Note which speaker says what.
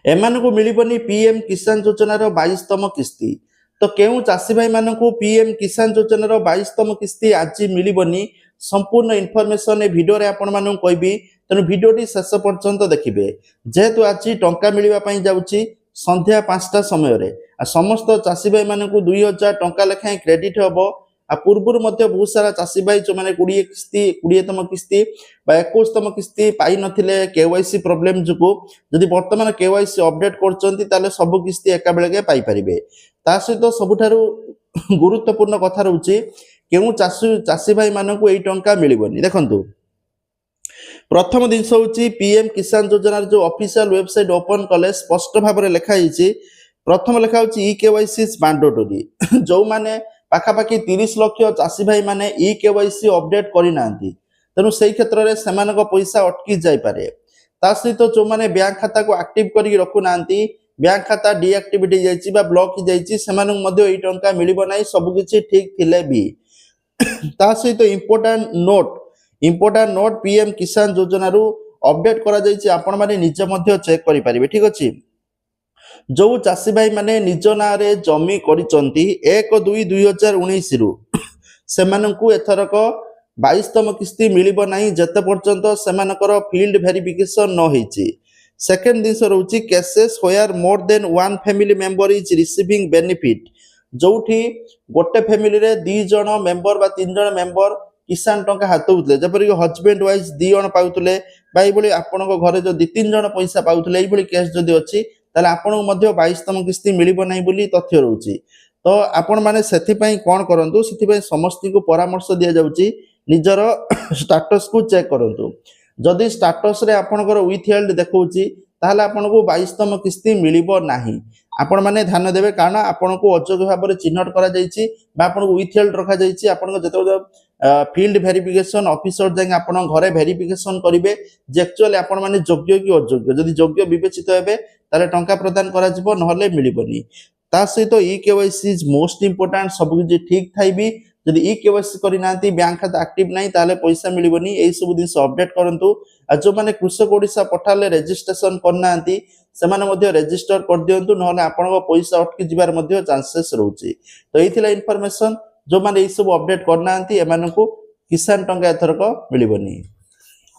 Speaker 1: एमानकु मिलिबनी PM किसान योजनार 22तम किस्ती। तो केउ चाषी भाई मानकु पीएम किसान योजनार 22तम किस्ती आज मिलिबनी संपूर्ण इनफॉरमेशन ए वीडियो रे आपण मानकु कहबी। तेणु वीडियोटी शेष पर्यंत देखिए जेहेतु आज टंका मिलवा जाऊँगी संध्या 5टा समय समस्त चाषी भाई मानकु 2000 टंका लेखाएं क्रेडिट हम आ पूर्व बहुत सारा चाषी भाई जो मैंने 20 किस्ती 20तम किस्ती 21तम किस्ती पाई नथिले केवाईसी प्रोब्लेम जुगु जदि वर्तमान केवाईसी अपडेट कर सब किस्ती एका बेलके पाई परिबे। ता सहित सबुठारु गुरुत्वपूर्ण कथा रहउची केउ चाषी भाई मानकु एई टंका मिलिबनी। देखंतु प्रथम जिनस हूँ पीएम किसान योजनार जो ऑफिशियल वेबसाइट ओपन कले स्पष्ट भाव में लिखाई प्रथम लिखा ई केवाईसी मैंडेटरी जो माने पाखापाखि 30 लाख चाषी भाई माने ई केवाईसी अपडेट करना तेणु से क्षेत्र में से पैसा अटकी जापे। ता सहित जो मैंने बैंक खाता को एक्टिव कर रखुना बैंक खाता डीएक्टिवेट हो ब्लॉक हो टंका मिल ना सबकि ठीक थिले भी। ता सहित इंपोर्टाट नोट पीएम किसान योजना रु अपडेट करा जायछि आपण माने निज मध्य चेक करि परिबे। ठीक अछि जो चाषी भाई माने निज ना रे जमी करिसंती 1/2/2019 रु सेमानंकु एथरक 22तम किस्ती मिलिबो नाही जते पर्यंत सेमानकर फील्ड वेरिफिकेशन न होईछि। सेकंड दिस रहउछि cases where more than one family member is receiving benefit जोठी गोटे फैमिली रे 2 जण मेंबर बा 3 जण मेंबर किसान टंका हाथ होते जपरिक हजबैंड वाइज 2 जण पाउतले भाई आपण घरे जो 2-3 जण पैसा पाउतले एई केस जदि अच्छी ताले आपण 22तम किस्ती मिलिबो नाही बोली तथ्य रहउछि। तो आपण माने सेथिपई कोन करंतु सेथिपई समस्त को परामर्श दिया जाउछि निजर स्टेटस को चेक करंतु जदि स्टेटस रे आपणकर विथहेल्ड देखौछि ताहले आपनको 22तम किस्ती मिलिबो नाही। आपण माने ध्यान देबे कारण आपनको अयोग्य भाव में चिन्हट करा जायछि बा आपनको विथहेल्ड रखा जायछि आपनको जते फील्ड वेरिफिकेशन ऑफिसर जाके आपण घरे वेरिफिकेशन करिवे जे एक्चुअली आपण माने योग्य कि अयोग्य जदि योग्य विवेचित हेबे ताले टंका प्रदान करा जिवो नहले मिलिबनी। ता सहित e KYC is most important सब किछि ठीक थाइबी जदि ई केवाईसी करिनांती बैंक खाता एक्टिव नाही ताले पैसा मिलिबनी एई सब दिन अपडेट करंतु। आ जो माने कृषक ओडिसा पोर्टल रजिस्ट्रेशन करनांती सेमाने मध्ये रजिस्टर कर दियंतु नहले आपनको पैसा अटकी जिबार मध्ये चांसेस रहउछि। तो एथिला इन्फॉर्मेशन जो माने ई सब अपडेट करनांती एमानकु किसान टंका एथरक मिलिबनी।